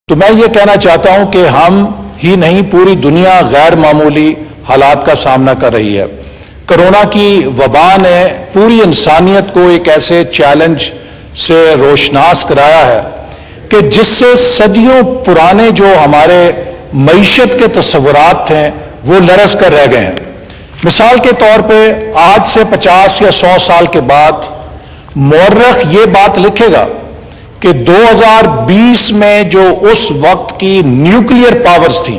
تو میں یہ کہنا چاہتا ہوں کہ ہم ہی نہیں پوری دنیا غیر معمولی حالات کا سامنا کر رہی ہے۔ کرونا کی وبا نے پوری انسانیت کو ایک ایسے چیلنج سے روشناس کرایا ہے کہ جس سے صدیوں پرانے جو ہمارے معیشت کے تصورات تھے وہ لرز کر رہ گئے ہیں۔ مثال کے طور پہ آج سے 50 یا 100 سال کے بعد مورخ یہ بات لکھے گا کہ 2020 میں جو اس وقت کی نیوکلیئر پاورز تھیں،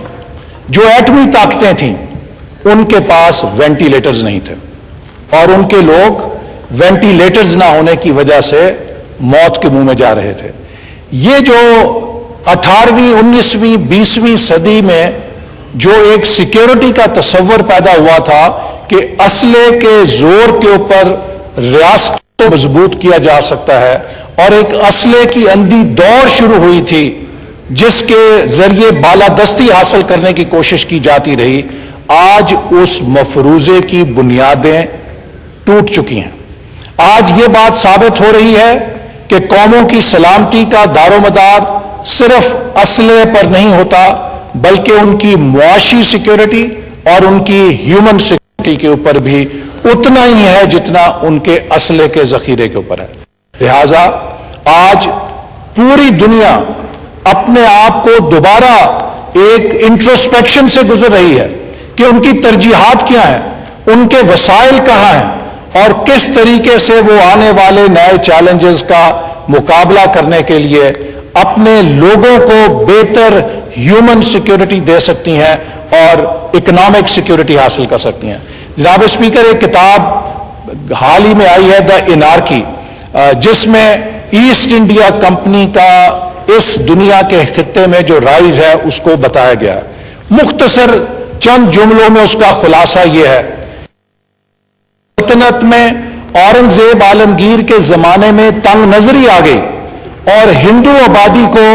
جو ایٹمی طاقتیں تھیں، ان کے پاس وینٹیلیٹرز نہیں تھے اور ان کے لوگ وینٹیلیٹرز نہ ہونے کی وجہ سے موت کے منہ میں جا رہے تھے۔ یہ جو 18ویں 19ویں 20ویں صدی میں جو ایک سیکیورٹی کا تصور پیدا ہوا تھا کہ اسلحے کے زور کے اوپر ریاست کو مضبوط کیا جا سکتا ہے، اور ایک اسلحے کی اندھی دوڑ شروع ہوئی تھی جس کے ذریعے بالادستی حاصل کرنے کی کوشش کی جاتی رہی، آج اس مفروضے کی بنیادیں ٹوٹ چکی ہیں۔ آج یہ بات ثابت ہو رہی ہے کہ قوموں کی سلامتی کا دار و مدار صرف اسلحے پر نہیں ہوتا، بلکہ ان کی معاشی سیکیورٹی اور ان کی ہیومن سیکیورٹی کے اوپر بھی اتنا ہی ہے جتنا ان کے اسلحے کے ذخیرے کے اوپر ہے۔ لہذا آج پوری دنیا اپنے آپ کو دوبارہ ایک انٹروسپیکشن سے گزر رہی ہے کہ ان کی ترجیحات کیا ہیں، ان کے وسائل کہاں ہیں، اور کس طریقے سے وہ آنے والے نئے چیلنجز کا مقابلہ کرنے کے لیے اپنے لوگوں کو بہتر ہیومن سیکیورٹی دے سکتی ہیں اور اکنامک سیکیورٹی حاصل کر سکتی ہیں۔ جناب اسپیکر، ایک کتاب حال ہی میں آئی ہے، دا انارکی، جس میں ایسٹ انڈیا کمپنی کا اس دنیا کے خطے میں جو رائز ہے اس کو بتایا گیا ہے۔ مختصر چند جملوں میں اس کا خلاصہ یہ ہے، سلطنت میں اورنگزیب عالمگیر کے زمانے میں تنگ نظری آ گئی اور ہندو آبادی کو،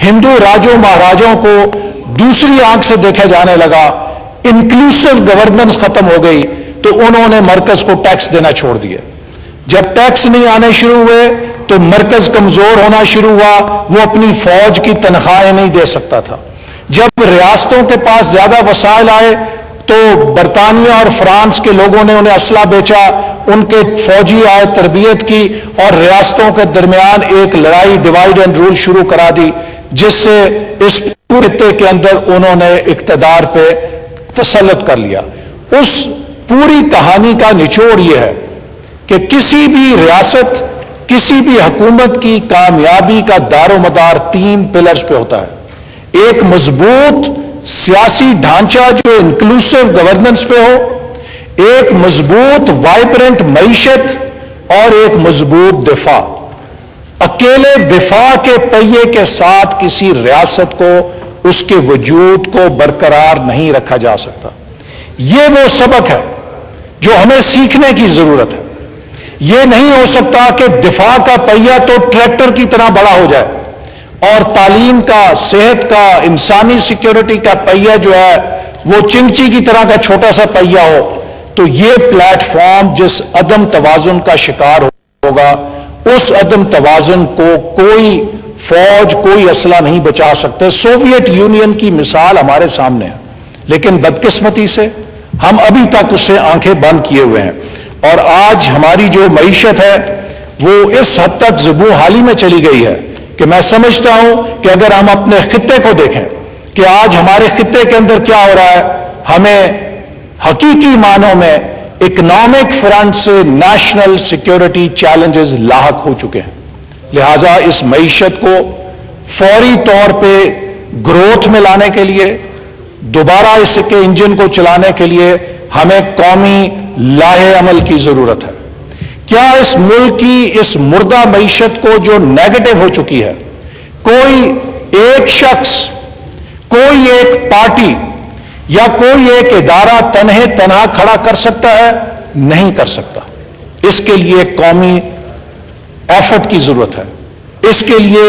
ہندو راجوں مہاراجوں کو دوسری آنکھ سے دیکھا جانے لگا، انکلوسیو گورننس ختم ہو گئی، تو انہوں نے مرکز کو ٹیکس دینا چھوڑ دیا۔ جب ٹیکس نہیں آنے شروع ہوئے تو مرکز کمزور ہونا شروع ہوا، وہ اپنی فوج کی تنخواہیں نہیں دے سکتا تھا۔ جب ریاستوں کے پاس زیادہ وسائل آئے تو برطانیہ اور فرانس کے لوگوں نے انہیں اسلحہ بیچا، ان کے فوجی آئے، تربیت کی، اور ریاستوں کے درمیان ایک لڑائی ڈیوائیڈ اینڈ رول شروع کرا دی، جس سے اس پورے خطے کے اندر انہوں نے اقتدار پہ تسلط کر لیا۔ اس پوری کہانی کا نچوڑ یہ ہے کہ کسی بھی ریاست، کسی بھی حکومت کی کامیابی کا دار و مدار 3 پلرز پہ ہوتا ہے۔ ایک مضبوط سیاسی ڈھانچہ جو انکلوسیو گورننس پہ ہو، ایک مضبوط وائبرنٹ معیشت، اور ایک مضبوط دفاع۔ اکیلے دفاع کے پہیے کے ساتھ کسی ریاست کو، اس کے وجود کو برقرار نہیں رکھا جا سکتا۔ یہ وہ سبق ہے جو ہمیں سیکھنے کی ضرورت ہے۔ یہ نہیں ہو سکتا کہ دفاع کا پہیہ تو ٹریکٹر کی طرح بڑا ہو جائے اور تعلیم کا، صحت کا، انسانی سیکیورٹی کا پہیہ جو ہے وہ چنگچی کی طرح کا چھوٹا سا پہیہ ہو۔ تو یہ پلیٹ فارم جس عدم توازن کا شکار ہوگا، اس عدم توازن کو کوئی فوج، کوئی اسلحہ نہیں بچا سکتے۔ سوویت یونین کی مثال ہمارے سامنے ہے، لیکن بدقسمتی سے ہم ابھی تک اس سے آنکھیں بند کیے ہوئے ہیں، اور آج ہماری جو معیشت ہے وہ اس حد تک زبوں حالی میں چلی گئی ہے کہ میں سمجھتا ہوں کہ اگر ہم اپنے خطے کو دیکھیں کہ آج ہمارے خطے کے اندر کیا ہو رہا ہے، ہمیں حقیقی معنوں میں اکنامک فرنٹ سے نیشنل سیکیورٹی چیلنجز لاحق ہو چکے ہیں۔ لہٰذا اس معیشت کو فوری طور پہ گروتھ میں لانے کے لیے، دوبارہ اس کے انجن کو چلانے کے لیے ہمیں قومی لاہے عمل کی ضرورت ہے۔ کیا اس ملک کی اس مردہ معیشت کو جو نیگیٹو ہو چکی ہے، کوئی ایک شخص، کوئی ایک پارٹی یا کوئی ایک ادارہ تنہا کھڑا کر سکتا ہے؟ نہیں کر سکتا۔ اس کے لیے قومی ایفرٹ کی ضرورت ہے، اس کے لیے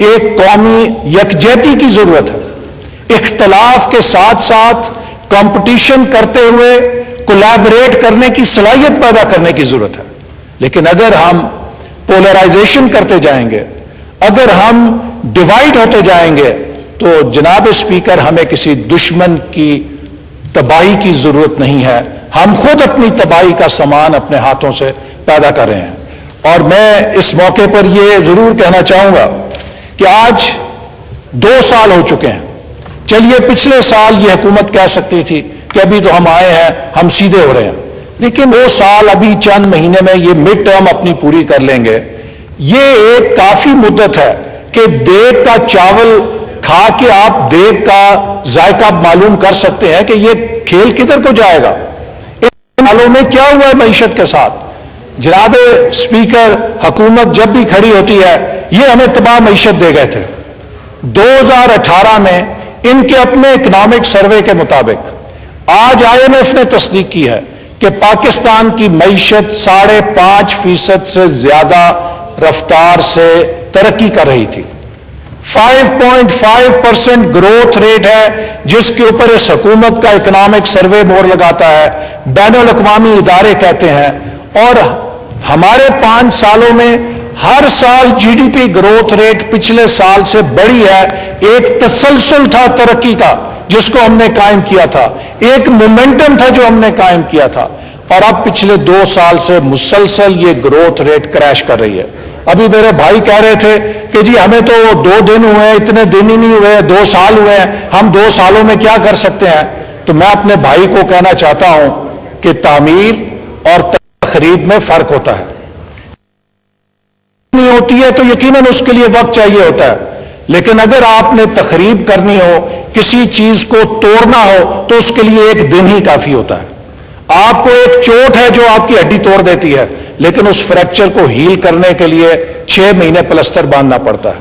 ایک قومی یکجہتی کی ضرورت ہے، اختلاف کے ساتھ ساتھ کمپٹیشن کرتے ہوئے کولیبریٹ کرنے کی صلاحیت پیدا کرنے کی ضرورت ہے۔ لیکن اگر ہم پولرائزیشن کرتے جائیں گے، اگر ہم ڈیوائیڈ ہوتے جائیں گے، تو جناب اسپیکر ہمیں کسی دشمن کی تباہی کی ضرورت نہیں ہے، ہم خود اپنی تباہی کا سامان اپنے ہاتھوں سے پیدا کر رہے ہیں۔ اور میں اس موقع پر یہ ضرور کہنا چاہوں گا کہ آج 2 سال ہو چکے ہیں۔ چلیے پچھلے سال یہ حکومت کہہ سکتی تھی کہ ابھی تو ہم آئے ہیں، ہم سیدھے ہو رہے ہیں، لیکن 2 سال ابھی چند مہینے میں یہ مڈ ٹرم اپنی پوری کر لیں گے۔ یہ ایک کافی مدت ہے کہ دیگ کا چاول کھا کے آپ دیگ کا ذائقہ معلوم کر سکتے ہیں کہ یہ کھیل کدھر کو جائے گا۔ ان سالوں میں کیا ہوا ہے معیشت کے ساتھ؟ جناب اسپیکر، حکومت جب بھی کھڑی ہوتی ہے یہ ہمیں تباہ معیشت دے گئے تھے۔ 2018 میں ان کے اپنے اکنامک سروے کے مطابق آج IMF نے تصدیق کی ہے کہ پاکستان کی معیشت 5.5% سے زیادہ رفتار سے ترقی کر رہی تھی۔ 5.5% گروتھ ریٹ ہے جس کے اوپر اس حکومت کا اکنامک سروے مور لگاتا ہے، بین الاقوامی ادارے کہتے ہیں۔ اور ہمارے 5 سالوں میں ہر سال GDP گروتھ ریٹ پچھلے سال سے بڑی ہے۔ ایک تسلسل تھا ترقی کا جس کو ہم نے قائم کیا تھا، ایک مومنٹم تھا جو ہم نے قائم کیا تھا، اور اب پچھلے 2 سال سے مسلسل یہ گروتھ ریٹ کریش کر رہی ہے۔ ابھی میرے بھائی کہہ رہے تھے کہ جی ہمیں تو 2 دن ہوئے ہیں، اتنے دن ہی نہیں ہوئے، 2 سال ہوئے ہیں، ہم 2 سالوں میں کیا کر سکتے ہیں؟ تو میں اپنے بھائی کو کہنا چاہتا ہوں کہ تعمیر اور تخریب میں فرق ہوتا ہے۔ نہیں ہوتی ہے تو یقیناً اس کے لیے وقت چاہیے ہوتا ہے، لیکن اگر آپ نے تخریب کرنی ہو، کسی چیز کو توڑنا ہو، تو اس کے لیے 1 دن ہی کافی ہوتا ہے۔ آپ کو ایک چوٹ ہے جو آپ کی ہڈی توڑ دیتی ہے، لیکن اس فریکچر کو ہیل کرنے کے لیے 6 مہینے پلستر باندھنا پڑتا ہے۔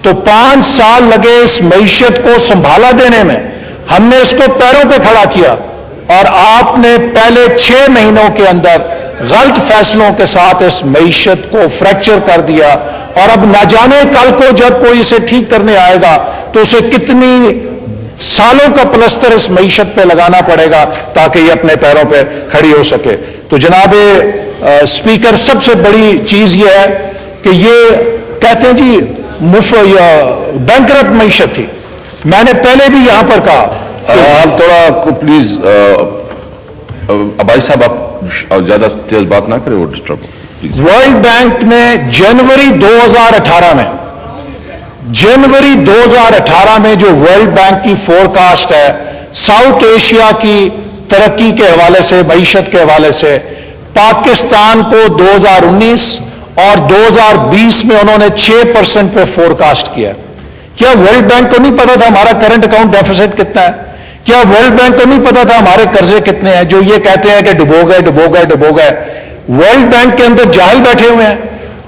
تو 5 سال لگے اس معیشت کو سنبھالا دینے میں، ہم نے اس کو پیروں پہ کھڑا کیا، اور آپ نے پہلے 6 مہینوں کے اندر غلط فیصلوں کے ساتھ اس معیشت کو فریکچر کر دیا، اور اب نہ جانے کل کو جب کوئی اسے ٹھیک کرنے آئے گا تو اسے کتنی سالوں کا پلستر اس معیشت پہ لگانا پڑے گا تاکہ یہ اپنے پیروں پہ کھڑی ہو سکے۔ تو جناب اسپیکر، سب سے بڑی چیز یہ ہے کہ یہ کہتے ہیں جی بینکرپٹ معیشت تھی۔ میں نے پہلے بھی یہاں پر کہا، آپ تھوڑا پلیز عباس صاحب، آپ زیادہ تیز بات نہ کریں، وہ ڈسٹرب۔ ورلڈ بینک نے جنوری 2018 میں جو ورلڈ بینک کی فورکاسٹ ہے ساؤتھ ایشیا کی ترقی کے حوالے سے، معیشت کے حوالے سے، پاکستان کو 2019 اور 2020 میں انہوں نے 6% پہ فورکاسٹ کیا۔ کیا ورلڈ بینک کو نہیں پتا تھا ہمارا کرنٹ اکاؤنٹ ڈیفیسٹ کتنا ہے؟ کیا ورلڈ بینک کو نہیں پتا تھا ہمارے قرضے کتنے ہیں جو یہ کہتے ہیں کہ ڈبو گئے؟ ورلڈ بینک کے اندر جاہل بیٹھے ہوئے ہیں۔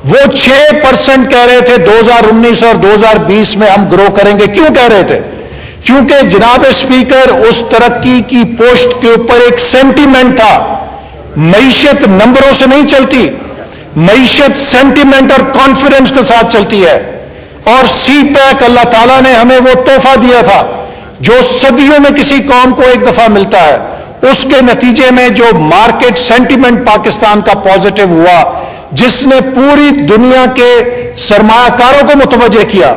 وہ 6% کہہ رہے تھے 2019 اور 2020 میں ہم گرو کریں گے۔ کیوں کہہ رہے تھے؟ کیونکہ جناب اسپیکر، اس ترقی کی پوسٹ کے اوپر ایک سینٹیمنٹ تھا۔ معیشت نمبروں سے نہیں چلتی، معیشت سینٹیمنٹ اور کانفیڈنس کے ساتھ چلتی ہے۔ اور سی پیک اللہ تعالیٰ نے ہمیں وہ تحفہ دیا تھا جو صدیوں میں کسی قوم کو ایک دفعہ ملتا ہے۔ اس کے نتیجے میں جو مارکیٹ سینٹیمنٹ پاکستان کا پازیٹیو ہوا، جس نے پوری دنیا کے سرمایہ کاروں کو متوجہ کیا۔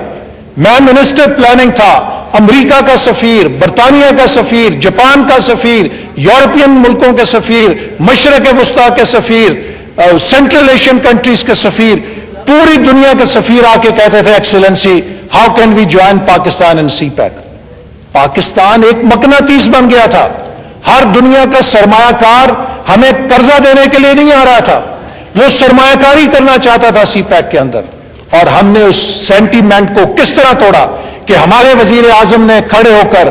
میں منسٹر پلاننگ تھا، امریکہ کا سفیر، برطانیہ کا سفیر، جاپان کا سفیر، یورپین ملکوں کے سفیر، مشرق وسطیٰ کے سفیر، سینٹرل ایشین کنٹریز کے سفیر، پوری دنیا کے سفیر آ کے کہتے تھے excellency how can we join Pakistan in CPEC. Pakistan ایک مقناطیس بن گیا تھا۔ ہر دنیا کا سرمایہ کار ہمیں قرضہ دینے کے لیے نہیں آ رہا تھا، وہ سرمایہ کاری کرنا چاہتا تھا سی پیک کے اندر۔ اور ہم نے اس سینٹیمنٹ کو کس طرح توڑا کہ ہمارے وزیر اعظم نے کھڑے ہو کر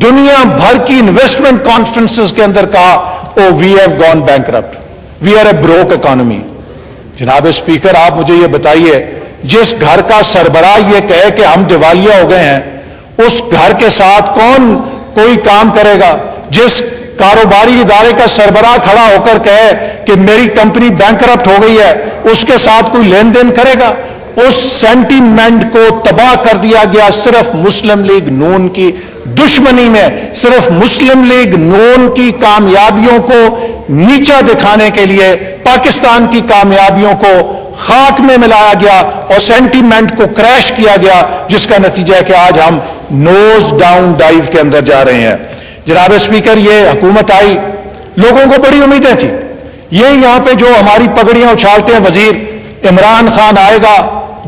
دنیا بھر کی انویسٹمنٹ کانفرنسز کے اندر کہا، oh we have gone bankrupt, we are a broke economy. جناب اسپیکر، آپ مجھے یہ بتائیے، جس گھر کا سربراہ یہ کہے کہ ہم دیوالیہ ہو گئے ہیں، اس گھر کے ساتھ کون کوئی کام کرے گا؟ جس کاروباری ادارے کا سربراہ کھڑا ہو کر کہے کہ میری کمپنی بینکرپٹ ہو گئی ہے، اس کے ساتھ کوئی لین دین کرے گا؟ اس سینٹیمنٹ کو تباہ کر دیا گیا صرف مسلم لیگ نون کی دشمنی میں، صرف مسلم لیگ نون کی کامیابیوں کو نیچا دکھانے کے لیے پاکستان کی کامیابیوں کو خاک میں ملایا گیا اور سینٹیمنٹ کو کریش کیا گیا، جس کا نتیجہ ہے کہ آج ہم نوز ڈاؤن ڈائیو کے اندر جا رہے ہیں. جناب اسپیکر, یہ حکومت آئی, لوگوں کو بڑی امیدیں تھیں. یہ یہاں پہ جو ہماری پگڑیاں اچھالتے ہیں وزیر, عمران خان آئے گا,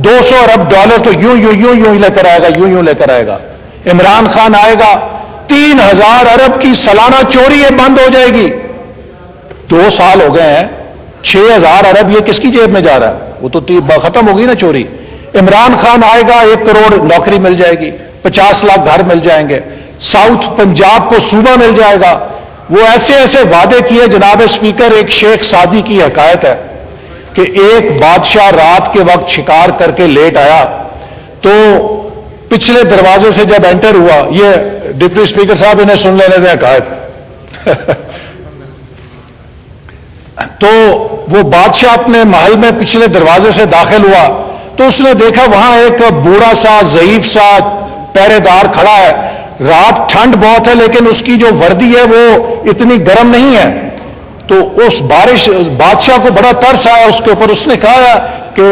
$200 ارب تو یوں لے کر آئے گا, یوں لے کر آئے گا. عمران خان آئے گا, 3000 ارب کی سالانہ چوری یہ بند ہو جائے گی. 2 سال ہو گئے ہیں, 6000 ارب یہ کس کی جیب میں جا رہا ہے؟ وہ تو ختم ہوگی نا چوری. عمران خان آئے گا, 1 کروڑ نوکری مل جائے گی, 50 لاکھ گھر مل جائیں گے, ساؤتھ پنجاب کو صوبہ مل جائے گا. وہ ایسے وعدے کیے. جناب اسپیکر, ایک شیخ سعدی کی حکایت ہے کہ ایک بادشاہ رات کے وقت شکار کر کے لیٹ آیا, تو پچھلے دروازے سے جب انٹر ہوا, یہ ڈپٹی اسپیکر صاحب انہیں سن لینے دیں حکایت. تو وہ بادشاہ اپنے محل میں پچھلے دروازے سے داخل ہوا, تو اس نے دیکھا وہاں ایک بوڑھا سا ضعیف سا پہرے دار کھڑا ہے. رات ٹھنڈ بہت ہے لیکن اس کی جو وردی ہے وہ اتنی گرم نہیں ہے. تو اس بادشاہ کو بڑا ترس آیا اس کے اوپر. اس نے کہا کہ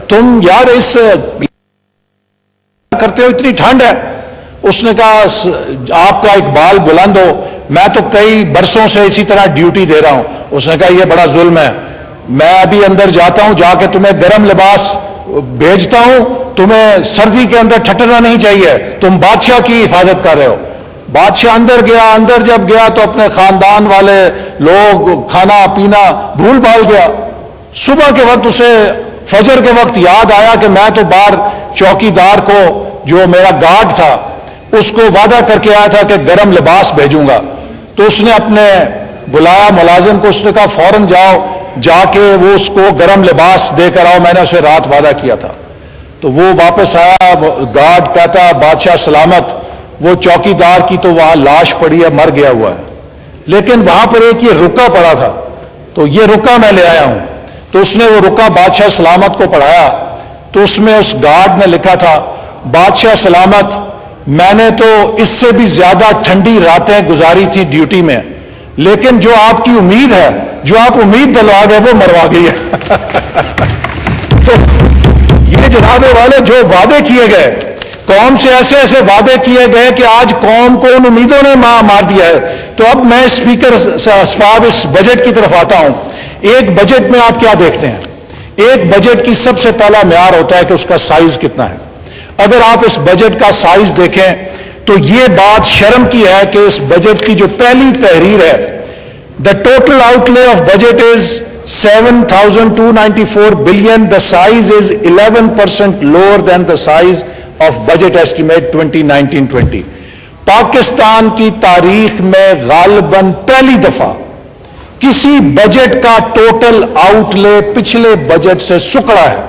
تم یار اس کرتے ہو, اتنی ٹھنڈ ہے. اس نے کہا آپ کا ایک بال بلند ہو, میں تو کئی برسوں سے اسی طرح ڈیوٹی دے رہا ہوں. اس نے کہا یہ بڑا ظلم ہے, میں ابھی اندر جاتا ہوں, جا کے تمہیں گرم لباس بھیجتا ہوں, تمہیں سردی کے اندر ٹھٹرنا نہیں چاہیے, تم بادشاہ کی حفاظت کر رہے ہو. بادشاہ اندر گیا. اندر جب گیا تو اپنے خاندان والے لوگ کھانا پینا بھول بھال گیا. صبح کے وقت اسے فجر کے وقت یاد آیا کہ میں تو باہر چوکی دار کو, جو میرا گارڈ تھا, اس کو وعدہ کر کے آیا تھا کہ گرم لباس بھیجوں گا. تو اس نے اپنے بلایا ملازم کو, اس نے کہا فوراً جاؤ, جا کے وہ اس کو گرم لباس دے کر آؤ, میں نے اسے رات وعدہ کیا تھا. تو وہ واپس آیا, گارڈ کہتا بادشاہ سلامت. وہ چوکی دار کی تو وہاں لاش پڑی ہے, مر گیا ہوا ہے, لیکن وہاں پر ایک یہ رکا پڑا تھا, تو یہ رکا میں لے آیا ہوں. تو اس نے وہ رکا بادشاہ سلامت کو پڑھایا. تو اس میں اس گارڈ نے لکھا تھا, بادشاہ سلامت, میں نے تو اس سے بھی زیادہ ٹھنڈی راتیں گزاری تھی ڈیوٹی میں, لیکن جو آپ کی امید ہے, جو آپ امید دلوا گئے, وہ مروا گئی ہے. تو یہ جناب والے جو وعدے کیے گئے, قوم سے ایسے وعدے کیے گئے کہ آج قوم کو ان امیدوں نے مار دیا ہے. تو اب میں اسپیکر صاحب اس بجٹ کی طرف آتا ہوں. ایک بجٹ میں آپ کیا دیکھتے ہیں؟ ایک بجٹ کی سب سے پہلا معیار ہوتا ہے کہ اس کا سائز کتنا ہے. اگر آپ اس بجٹ کا سائز دیکھیں تو یہ بات شرم کی ہے کہ اس بجٹ کی جو پہلی تحریر ہے, the total outlay of budget is 7,294 billion. The size is 11% lower than the size of budget estimate 2019-20. Pakistan کی تاریخ میں غالباً پہلی دفعہ کسی بجٹ کا ٹوٹل آؤٹ لے پچھلے بجٹ سے سکڑا ہے.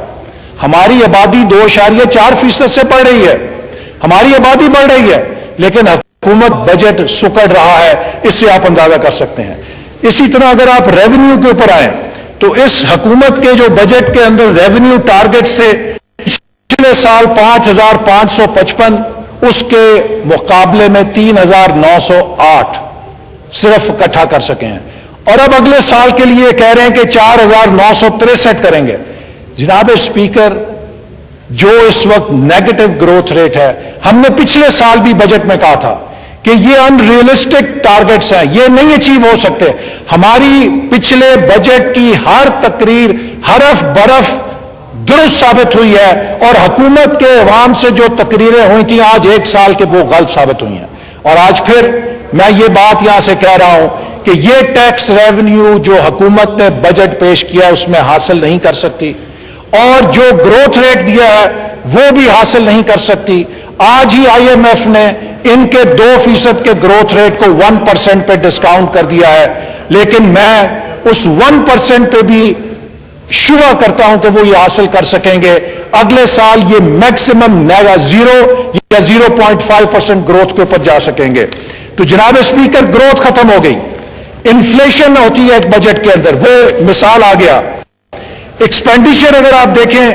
ہماری آبادی 2.4% سے بڑھ رہی ہے, ہماری آبادی بڑھ رہی ہے, لیکن حکومت بجٹ سکڑ رہا ہے. اس سے آپ اندازہ کر سکتے ہیں. اسی طرح اگر آپ ریونیو کے اوپر آئیں تو اس حکومت کے جو بجٹ کے اندر ریونیو ٹارگٹ سے پچھلے سال 5,555, اس کے مقابلے میں 3,908 صرف اکٹھا کر سکے ہیں, اور اب اگلے سال کے لیے کہہ رہے ہیں کہ 4,963 کریں گے. جناب اسپیکر, جو اس وقت نیگیٹو گروتھ ریٹ ہے, ہم نے پچھلے سال بھی بجٹ میں کہا تھا کہ یہ ان ریئلسٹک ٹارگٹس ہیں, یہ نہیں اچیو ہو سکتے. ہماری پچھلے بجٹ کی ہر تقریر حرف برف درست ثابت ہوئی ہے, اور حکومت کے عوام سے جو تقریریں ہوئی تھیں آج 1 سال کے, وہ غلط ثابت ہوئی ہیں. اور آج پھر میں یہ بات یہاں سے کہہ رہا ہوں کہ یہ ٹیکس ریونیو جو حکومت نے بجٹ پیش کیا اس میں حاصل نہیں کر سکتی, اور جو گروتھ ریٹ دیا ہے وہ بھی حاصل نہیں کر سکتی. آج ہی IMF نے ان کے 2% کے گروتھ ریٹ کو 1% پہ ڈسکاؤنٹ کر دیا ہے, لیکن میں اس 1% پہ بھی شبہ کرتا ہوں کہ وہ یہ حاصل کر سکیں گے. اگلے سال یہ میکسیمم 0 یا 0.5% گروتھ کے اوپر جا سکیں گے. تو جناب اسپیکر, گروتھ ختم ہو گئی, انفلیشن ہوتی ہے ایک بجٹ کے اندر, وہ مثال آ گیا. ایکسپینڈیچر اگر آپ دیکھیں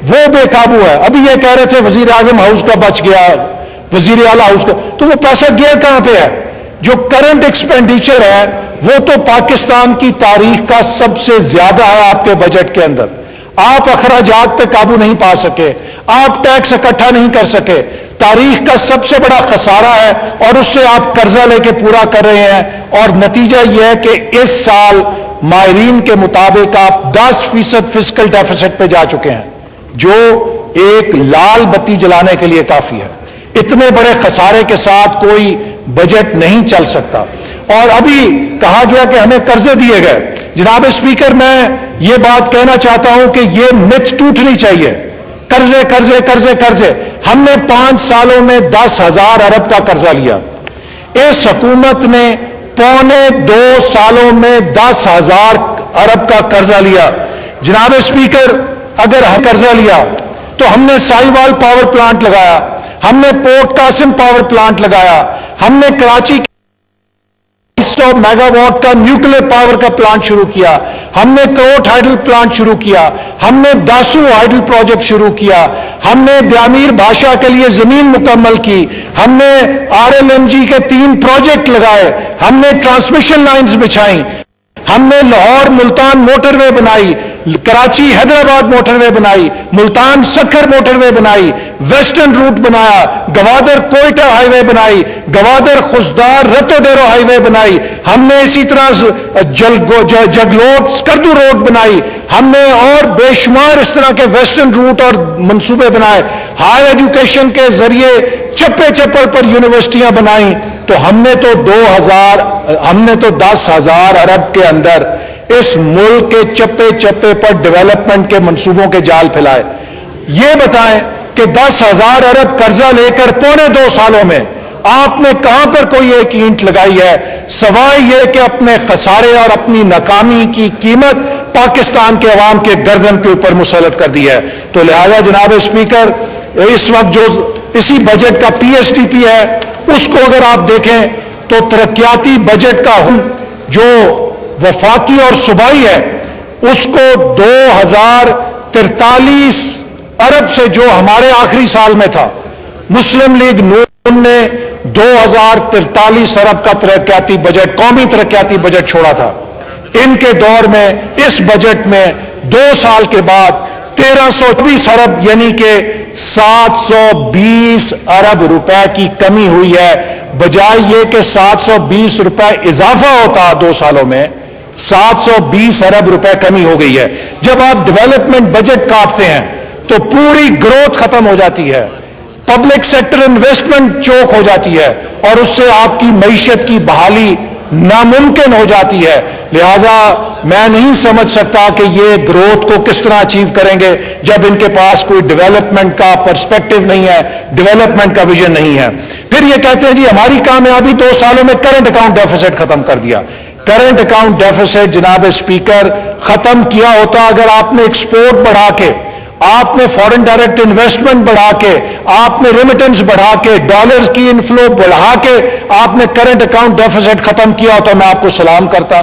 وہ بے قابو ہے. ابھی یہ کہہ رہے تھے وزیر اعظم ہاؤس کا بچ گیا, وزیر اعلیٰ ہاؤس کا, تو وہ پیسہ گیا کہاں پہ ہے؟ جو کرنٹ ایکسپینڈیچر ہے وہ تو پاکستان کی تاریخ کا سب سے زیادہ ہے آپ کے بجٹ کے اندر. آپ اخراجات پہ قابو نہیں پا سکے, آپ ٹیکس اکٹھا نہیں کر سکے. تاریخ کا سب سے بڑا خسارہ ہے اور اس سے آپ قرضہ لے کے پورا کر رہے ہیں، اور نتیجہ یہ ہے کہ اس سال ماہرین کے مطابق آپ 10% فسکل ڈیفیسٹ پہ جا چکے ہیں، جو ایک لال بتی جلانے کے لیے کافی ہے۔ اتنے بڑے خسارے کے ساتھ کوئی بجٹ نہیں چل سکتا۔ اور ابھی کہا گیا کہ ہمیں قرضے دیے گئے۔ جناب اسپیکر، میں یہ بات کہنا چاہتا ہوں کہ یہ مت ٹوٹنی چاہیے۔ قرضے قرضے قرضے قرضے، ہم نے 5 سالوں میں 10,000 ارب کا قرضہ لیا۔ اس حکومت نے 1.25 سالوں میں 10,000 ارب کا قرضہ لیا۔ جناب اسپیکر، اگر ہم قرضہ لیا تو ہم نے سائیوال پاور پلانٹ لگایا، ہم نے پورٹ قاسم پاور پلانٹ لگایا، ہم نے کراچی 100 میگا واٹ کا نیوکلیر پاور کا پلانٹ شروع کیا، ہم نے کوٹ ہائیڈل پلانٹ شروع کیا، ہم نے داسو ہائیڈل پروجیکٹ شروع کیا، ہم نے دیامیر بھاشا کے لیے زمین مکمل کی، ہم نے RLNG کے 3 پروجیکٹ لگائے، ہم نے ٹرانسمیشن لائنز بچھائیں، ہم نے لاہور ملتان موٹر وے بنائی، کراچی حیدرآباد موٹر وے بنائی، ملتان سکھر موٹر وے بنائی، ویسٹرن روٹ بنایا، گوادر کوئٹہ ہائی وے بنائی، گوادر خزدار رتو ڈیرو ہائی وے بنائی، ہم نے اسی طرح جگلوٹ سکردو روڈ بنائی، ہم نے اور بے شمار اس طرح کے ویسٹرن روٹ اور منصوبے بنائے، ہائر ایجوکیشن کے ذریعے چپے چپے پر یونیورسٹیاں بنائیں۔ تو ہم نے تو 10,000 ارب کے اندر اس ملک کے چپے چپے پر ڈیولپمنٹ کے منصوبوں کے جال پھیلائے۔ یہ بتائیں کہ 10,000 ارب قرضہ لے کر 1.25 سالوں میں آپ نے کہاں پر کوئی ایک اینٹ لگائی ہے، سوائے یہ کہ اپنے خسارے اور اپنی ناکامی کی قیمت پاکستان کے عوام کے گردن کے اوپر مسلط کر دی ہے۔ تو لہذا جناب اسپیکر، اس وقت جو اسی بجٹ کا PSDP ہے، اس کو اگر آپ دیکھیں تو ترقیاتی بجٹ کا جو وفاقی اور صوبائی ہے، اس کو 2043 ارب سے جو ہمارے آخری سال میں تھا، مسلم لیگ نون نے 2043 ارب کا ترقیاتی بجٹ، قومی ترقیاتی بجٹ چھوڑا تھا۔ ان کے دور میں اس بجٹ میں 2 سال کے بعد 1320 ارب یعنی کہ 720 ارب روپے کی کمی ہوئی ہے، بجائے یہ کہ 720 روپے اضافہ ہوتا 2 سالوں میں، 720 ارب روپے کمی ہو گئی ہے۔ جب آپ ڈیولپمنٹ بجٹ کاٹتے ہیں تو پوری گروتھ ختم ہو جاتی ہے، پبلک سیکٹر انویسٹمنٹ چوک ہو جاتی ہے، اور اس سے آپ کی معیشت کی بحالی ناممکن ہو جاتی ہے۔ لہذا میں نہیں سمجھ سکتا کہ یہ گروتھ کو کس طرح اچیو کریں گے جب ان کے پاس کوئی ڈیولپمنٹ کا پرسپیکٹو نہیں ہے، ڈیولپمنٹ کا ویژن نہیں ہے۔ پھر یہ کہتے ہیں جی ہماری کامیابی 2 سالوں میں کرنٹ اکاؤنٹ ڈیفیسٹ ختم کر دیا۔ کرنٹ اکاؤنٹ ڈیفیسٹ جناب اسپیکر ختم کیا ہوتا اگر آپ نے ایکسپورٹ بڑھا کے، آپ نے فورن ڈائریکٹ انویسٹمنٹ بڑھا کے، آپ نے ریمیٹنس بڑھا کے، ڈالرز کی انفلو بڑھا کے آپ نے کرنٹ اکاؤنٹ ڈیفیسٹ ختم کیا ہوتا، میں آپ کو سلام کرتا۔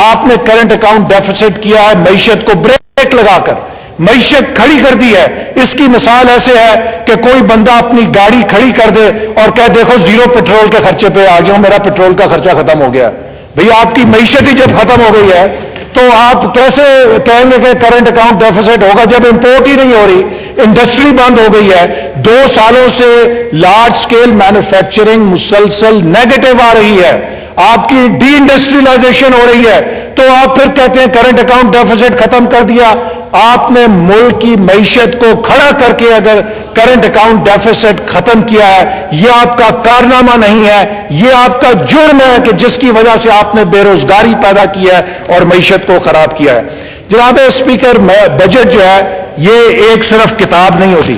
آپ نے کرنٹ اکاؤنٹ ڈیفیسٹ کیا ہے معیشت کو بریک لگا کر، معیشت کھڑی کر دی ہے۔ اس کی مثال ایسے ہے کہ کوئی بندہ اپنی گاڑی کھڑی کر دے اور کہے دیکھو 0 پیٹرول کے خرچے پہ آ گیا ہوں، میرا پیٹرول کا خرچہ ختم ہو گیا۔ بھئی آپ کی معیشت ہی جب ختم ہو گئی ہے تو آپ کیسے کہیں گے کہ کرنٹ اکاؤنٹ ڈیفیسٹ ہوگا جب امپورٹ ہی نہیں ہو رہی، انڈسٹری بند ہو گئی ہے، 2 سالوں سے لارج سکیل مینوفیکچرنگ مسلسل نیگیٹو آ رہی ہے، آپ کی ڈی انڈسٹریلائزیشن ہو رہی ہے، تو آپ پھر کہتے ہیں کرنٹ اکاؤنٹ ڈیفیسٹ ختم کر دیا۔ آپ نے ملک کی معیشت کو کھڑا کر کے اگر کرنٹ اکاؤنٹ ڈیفیسٹ ختم کیا ہے، یہ آپ کا کارنامہ نہیں ہے، یہ آپ کا جرم ہے کہ جس کی وجہ سے آپ نے بے روزگاری پیدا کی ہے اور معیشت کو خراب کیا ہے۔ جناب اسپیکر، بجٹ جو ہے یہ ایک صرف کتاب نہیں ہوتی،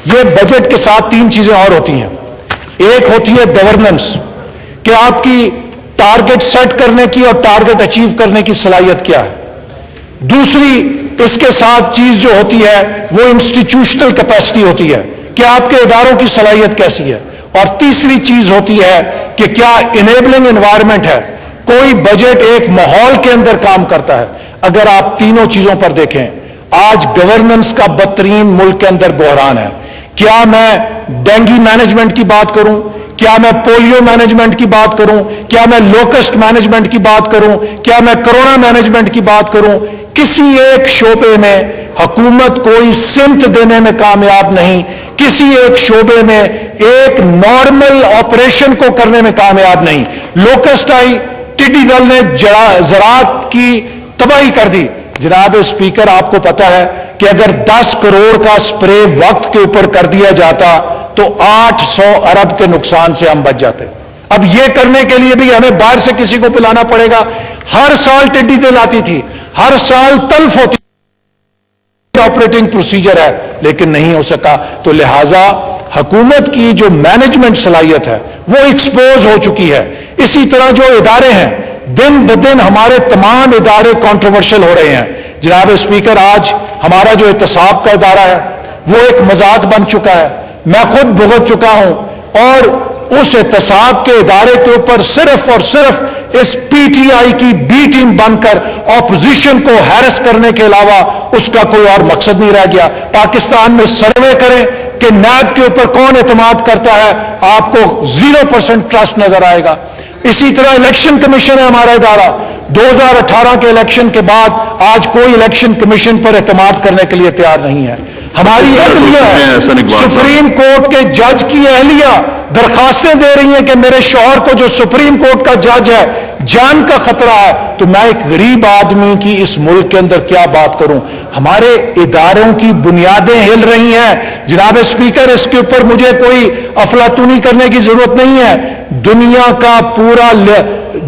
یہ بجٹ کے ساتھ 3 چیزیں اور ہوتی ہیں۔ ایک ہوتی ہے گورننس، کہ آپ کی ٹارگٹ سیٹ کرنے کی اور ٹارگٹ اچیو کرنے کی صلاحیت کیا ہے۔ دوسری اس کے ساتھ چیز جو ہوتی ہے وہ انسٹیٹیوشنل کیپیسٹی ہوتی ہے کہ آپ کے اداروں کی صلاحیت کیسی ہے، اور تیسری چیز ہوتی ہے کہ کیا انیبلنگ انوائرمنٹ ہے، کوئی بجٹ ایک ماحول کے اندر کام کرتا ہے۔ اگر آپ تینوں چیزوں پر دیکھیں، آج گورننس کا بدترین ملک کے اندر بحران ہے۔ کیا میں ڈینگی مینجمنٹ کی بات کروں, کیا میں پولیو مینجمنٹ کی بات کروں, کیا میں لوکسٹ مینجمنٹ کی بات کروں, کیا میں کرونا مینجمنٹ کی بات کروں, کسی ایک شعبے میں حکومت کوئی سمت دینے میں کامیاب نہیں, کسی ایک شعبے میں ایک نارمل آپریشن کو کرنے میں کامیاب نہیں. لوکسٹ آئی, ٹڈی دل نے زراعت کی تباہی کر دی. جناب اسپیکر, آپ کو پتا ہے کہ اگر 10 کروڑ کا سپرے وقت کے اوپر کر دیا جاتا تو 800 ارب کے نقصان سے ہم بچ جاتے. اب یہ کرنے کے لیے بھی ہمیں باہر سے کسی کو پلانا پڑے گا. ہر سال ٹڈی دل آتی تھی, ہر سال تلف ہوتی, آپریٹنگ پروسیجر ہے, لیکن نہیں ہو سکا. تو لہذا حکومت کی جو مینجمنٹ صلاحیت ہے وہ ایکسپوز ہو چکی ہے. اسی طرح جو ادارے ہیں, دن بدن ہمارے تمام ادارے کنٹروورشل ہو رہے ہیں. جناب اسپیکر, آج ہمارا جو احتساب کا ادارہ ہے وہ ایک مذاق بن چکا ہے. میں خود بھگت چکا ہوں, اور اس احتساب کے ادارے کے اوپر صرف اور صرف اس پی ٹی آئی کی بی ٹیم بن کر اپوزیشن کو ہیرس کرنے کے علاوہ اس کا کوئی اور مقصد نہیں رہ گیا. پاکستان میں سروے کریں کہ نیب کے اوپر کون اعتماد کرتا ہے, آپ کو 0% ٹرسٹ نظر آئے گا. اسی طرح الیکشن کمیشن ہے ہمارا ادارہ, 2018 کے الیکشن کے بعد آج کوئی الیکشن کمیشن پر اعتماد کرنے کے لیے تیار نہیں ہے. ہماری اہلیہ ہے, سپریم کورٹ کے جج کی اہلیہ درخواستیں دے رہی ہیں کہ میرے شوہر کو جو سپریم کورٹ کا جج ہے جان کا خطرہ ہے. تو میں ایک غریب آدمی کی اس ملک کے اندر کیا بات کروں. ہمارے اداروں کی بنیادیں ہل رہی ہیں. جناب اسپیکر, اس کے اوپر مجھے کوئی افلاطونی کرنے کی ضرورت نہیں ہے. دنیا کا پورا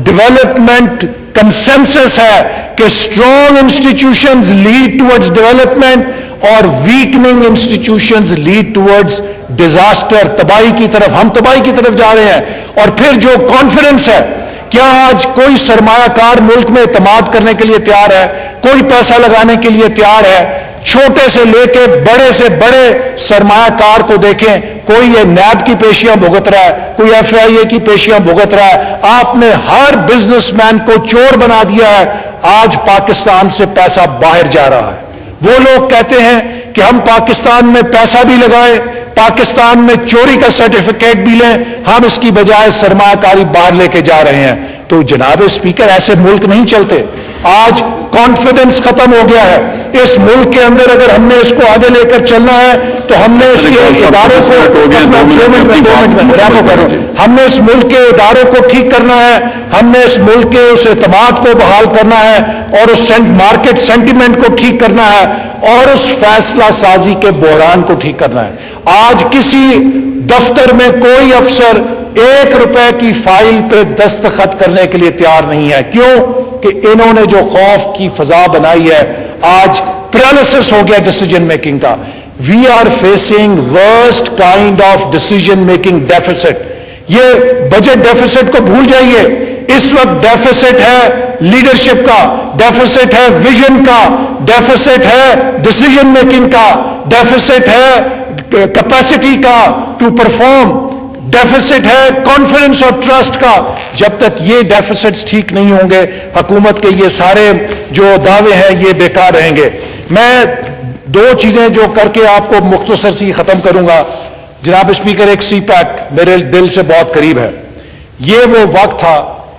ڈیولپمنٹ کنسنسس ہے کہ strong institutions lead towards development اور ویکننگ انسٹیٹیوشنز لیڈ ٹورڈز ڈیزاسٹر, تباہی کی طرف. ہم تباہی کی طرف جا رہے ہیں. اور پھر جو کانفیڈنس ہے, کیا آج کوئی سرمایہ کار ملک میں اعتماد کرنے کے لیے تیار ہے, کوئی پیسہ لگانے کے لیے تیار ہے؟ چھوٹے سے لے کے بڑے سرمایہ کار کو دیکھیں, کوئی یہ نیب کی پیشیاں بھگت رہا ہے, کوئی ایف آئی اے کی پیشیاں بھگت رہا ہے. آپ نے ہر بزنس مین کو چور بنا دیا ہے. آج پاکستان سے پیسہ باہر جا رہا ہے. وہ لوگ کہتے ہیں کہ ہم پاکستان میں پیسہ بھی لگائیں, پاکستان میں چوری کا سرٹیفکیٹ بھی لیں, ہم اس کی بجائے سرمایہ کاری باہر لے کے جا رہے ہیں. تو جناب اسپیکر, ایسے ملک نہیں چلتے. آج کانفیڈنس ختم ہو گیا ہے اس ملک کے اندر. اگر ہم نے اس کو آگے لے کر چلنا ہے تو ہم نے اس کے اداروں کو ہم نے اس ملک کے اداروں کو ٹھیک کرنا ہے, ہم نے اس ملک کے اس اعتماد کو بحال کرنا ہے, اور اس مارکیٹ سینٹیمنٹ کو ٹھیک کرنا ہے, اور اس فیصلہ سازی کے بحران کو ٹھیک کرنا ہے. آج کسی دفتر میں کوئی افسر 1 روپے کی فائل پہ دستخط کرنے کے لیے تیار نہیں ہے. کیوں؟ کہ انہوں نے جو خوف کی فضا بنائی ہے, آج پیرالسس ہو گیا ڈیسیجن میکنگ کا. We are facing worst kind of decision making deficit. یہ بجٹ ڈیفیسٹ کو بھول جائیے. اس وقت ڈیفیسٹ ہے لیڈرشپ کا, ڈیفیسٹ ہے ویژن کا, ڈیفیسٹ ہے ڈیسیجن میکنگ کا, ڈیفیسٹ ہے کیپیسٹی کا ٹو پرفارم, ڈیفیسٹ ہے کانفیڈنس اور ٹرسٹ کا. جب تک یہ ڈیفیسٹس ٹھیک نہیں ہوں گے, حکومت کے یہ سارے جو دعوے ہیں یہ بیکار رہیں گے. میں 2 چیزیں جو کر کے آپ کو مختصر سی ختم کروں گا. جناب اسپیکر, ایک سی پیک میرے دل سے بہت قریب ہے. یہ وہ وقت تھا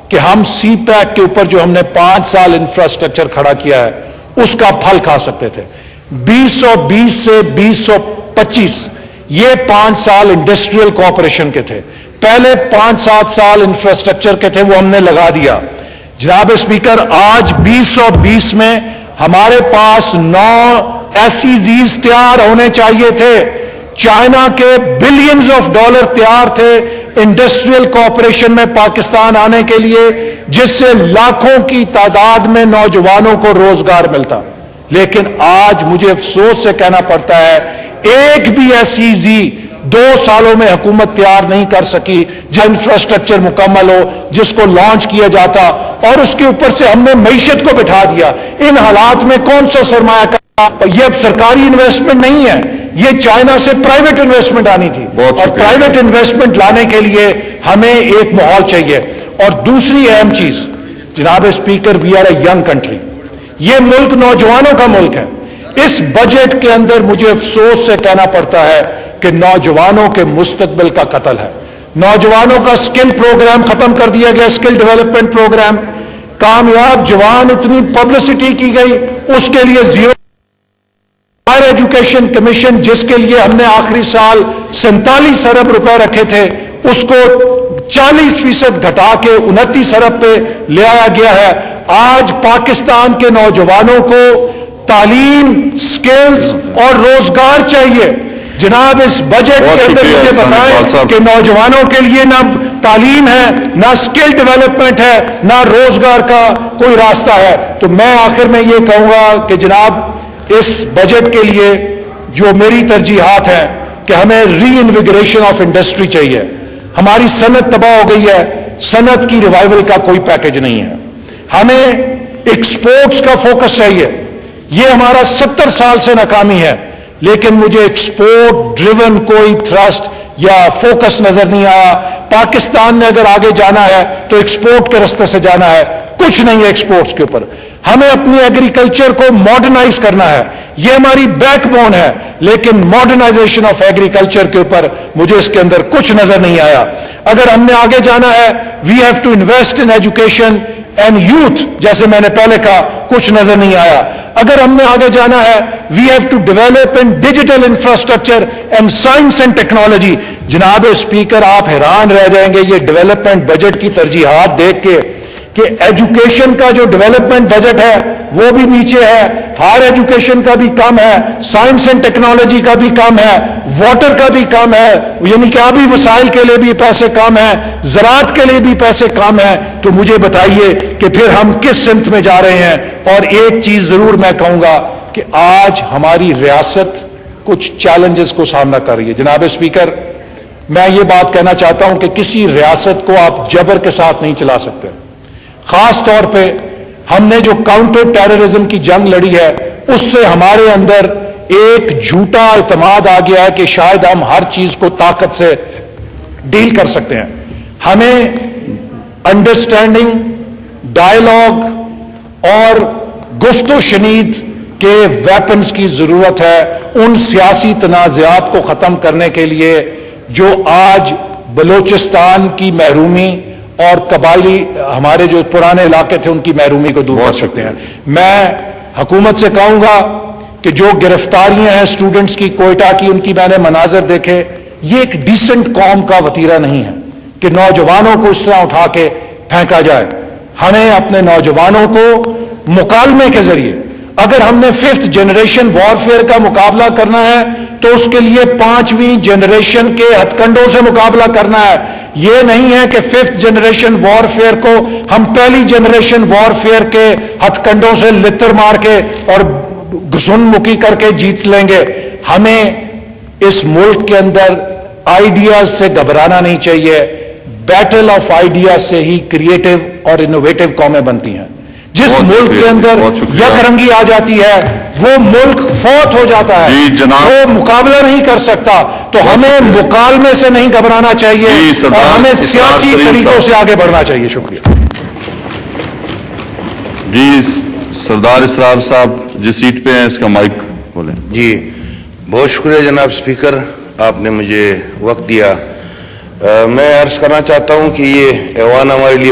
کہ ہم سی پیک کے اوپر جو ہم نے 5 سال انفراسٹرکچر کھڑا کیا ہے اس کا پھل کھا سکتے تھے. 2020 سے 2025 یہ 5 سال انڈسٹریل کوآپریشن کے تھے. پہلے 5-7 سال انفراسٹرکچر کے تھے, وہ ہم نے لگا دیا. جناب اسپیکر, آج 2020 میں ہمارے پاس 9 SEZs تیار ہونے چاہیے تھے. چائنا کے بلینز آف ڈالر تیار تھے انڈسٹریل کوآپریشن میں پاکستان آنے کے لیے, جس سے لاکھوں کی تعداد میں نوجوانوں کو روزگار ملتا. لیکن آج مجھے افسوس سے کہنا پڑتا ہے, ایک بھی SEZ 2 سالوں میں حکومت تیار نہیں کر سکی جو انفراسٹرکچر مکمل ہو, جس کو لانچ کیا جاتا, اور اس کے اوپر سے ہم نے معیشت کو بٹھا دیا. ان حالات میں کون سا سرمایہ کاری؟ یہ اب سرکاری انویسٹمنٹ نہیں ہے, یہ چائنا سے پرائیویٹ انویسٹمنٹ آنی تھی, اور پرائیویٹ انویسٹمنٹ لانے کے لیے ہمیں ایک ماحول چاہیے. اور دوسری اہم چیز, جناب speaker, we are a young country. یہ ملک نوجوانوں کا ملک ہے. اس بجٹ کے اندر مجھے افسوس سے کہنا پڑتا ہے کہ نوجوانوں کے مستقبل کا قتل ہے. نوجوانوں کا سکل پروگرام ختم کر دیا گیا, سکل ڈیولپمنٹ پروگرام. کامیاب جوان اتنی پبلسٹی کی گئی, اس کے لیے زیرو. ہائر ایجوکیشن کمیشن جس کے لیے ہم نے آخری سال 47 ارب روپے رکھے تھے, اس کو 40% گھٹا کے 29 ارب پہ لے آیا گیا ہے. آج پاکستان کے نوجوانوں کو تعلیم, سکلز اور روزگار چاہیے. جناب اس بجٹ کے اندر مجھے بتائیں کہ نوجوانوں کے لیے نہ تعلیم ہے, نہ سکل ڈیولپمنٹ ہے, نہ روزگار کا کوئی راستہ ہے. تو میں آخر میں یہ کہوں گا کہ جناب اس بجٹ کے لیے جو میری ترجیحات ہیں کہ ہمیں ری انویگریشن آف انڈسٹری چاہیے. ہماری صنعت تباہ ہو گئی ہے, صنعت کی ریوائول کا کوئی پیکج نہیں ہے. ہمیں ایکسپورٹس کا فوکس چاہیے. یہ ہمارا 70 سال سے ناکامی ہے, لیکن مجھے ایکسپورٹ ڈریون کوئی تھرسٹ یا فوکس نظر نہیں آیا. پاکستان نے اگر آگے جانا ہے تو ایکسپورٹ کے راستے سے جانا ہے, کچھ نہیں ہے ایکسپورٹس کے اوپر. ہمیں اپنی ایگریکلچر کو ماڈرنائز کرنا ہے, یہ ہماری بیک بون ہے, لیکن ماڈرنائزیشن آف ایگریکلچر کے اوپر مجھے اس کے اندر کچھ نظر نہیں آیا. اگر ہم نے آگے جانا ہے, we have to invest in education and youth, جیسے میں نے پہلے کہا, کچھ نظر نہیں آیا. اگر ہم نے آگے جانا ہے, we have to develop in digital infrastructure and science and technology. جناب اسپیکر, آپ حیران رہ جائیں گے یہ ڈیولپمنٹ بجٹ کی ترجیحات دیکھ کے کہ ایجوکیشن کا جو ڈیولپمنٹ بجٹ ہے وہ بھی نیچے ہے, ہائر ایجوکیشن کا بھی کم ہے, سائنس اینڈ ٹیکنالوجی کا بھی کم ہے, واٹر کا بھی کم ہے, یعنی کہ آبی وسائل کے لیے بھی پیسے کم ہیں, زراعت کے لیے بھی پیسے کم ہیں. تو مجھے بتائیے کہ پھر ہم کس سمت میں جا رہے ہیں. اور ایک چیز ضرور میں کہوں گا کہ آج ہماری ریاست کچھ چیلنجز کو سامنا کر رہی ہے. جناب اسپیکر, میں یہ بات کہنا چاہتا ہوں کہ کسی ریاست کو آپ جبر کے ساتھ نہیں چلا سکتے. خاص طور پہ ہم نے جو کاؤنٹر ٹیررزم کی جنگ لڑی ہے, اس سے ہمارے اندر ایک جھوٹا اعتماد آ گیا ہے کہ شاید ہم ہر چیز کو طاقت سے ڈیل کر سکتے ہیں. ہمیں انڈرسٹینڈنگ, ڈائیلاگ اور گفت و شنید کے ویپنز کی ضرورت ہے ان سیاسی تنازعات کو ختم کرنے کے لیے جو آج بلوچستان کی محرومی اور قبائلی ہمارے جو پرانے علاقے تھے ان کی محرومی کو دور کر سکتے ہیں. میں حکومت سے کہوں گا کہ جو گرفتاریاں ہیں اسٹوڈنٹس کی کوئٹہ کی, ان کی میں نے مناظر دیکھے, یہ ایک ڈیسنٹ قوم کا وتیرہ نہیں ہے کہ نوجوانوں کو اس طرح اٹھا کے پھینکا جائے. ہمیں اپنے نوجوانوں کو مکالمے کے ذریعے, اگر ہم نے 5th جنریشن وارفیئر کا مقابلہ کرنا ہے تو اس کے لیے 5ویں جنریشن کے ہتھ کنڈوں سے مقابلہ کرنا ہے. یہ نہیں ہے کہ 5th جنریشن وارفیئر کو ہم پہلی جنریشن وارفیئر کے ہتھ کنڈوں سے لتر مار کے اور گھسن مکی کر کے جیت لیں گے. ہمیں اس ملک کے اندر آئیڈیاز سے گھبرانا نہیں چاہیے. بیٹل آف آئیڈیاز سے ہی کریٹو اور انوویٹو قومیں بنتی ہیں. جس ملک کے اندر یک رنگی آ جاتی ہے وہ ملک فوت ہو جاتا ہے, وہ مقابلہ نہیں کر سکتا. تو ہمیں مکالمے سے نہیں گھبرانا چاہیے اور ہمیں سیاسی طریقوں سے آگے بڑھنا چاہیے. شکریہ. جی سردار اسرار صاحب جس سیٹ پہ ہیں اس کا مائک بولیں. جی بہت شکریہ جناب اسپیکر, آپ نے مجھے وقت دیا. میں عرض کرنا چاہتا ہوں کہ یہ ایوان ہمارے لیے